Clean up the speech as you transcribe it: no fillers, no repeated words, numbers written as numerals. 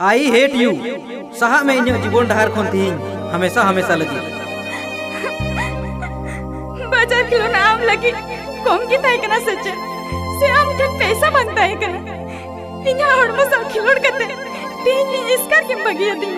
I hate you सहा में इन जीवन डहार खन तीन हमेशा हमेशा लगी बाजार किलो ना आम लगी कम की ताई कना सच्चे से आम ठन पैसा मांगता है कर इन्हें हड़मा सब खिलोड़ करते तीन इसका के बगिया दी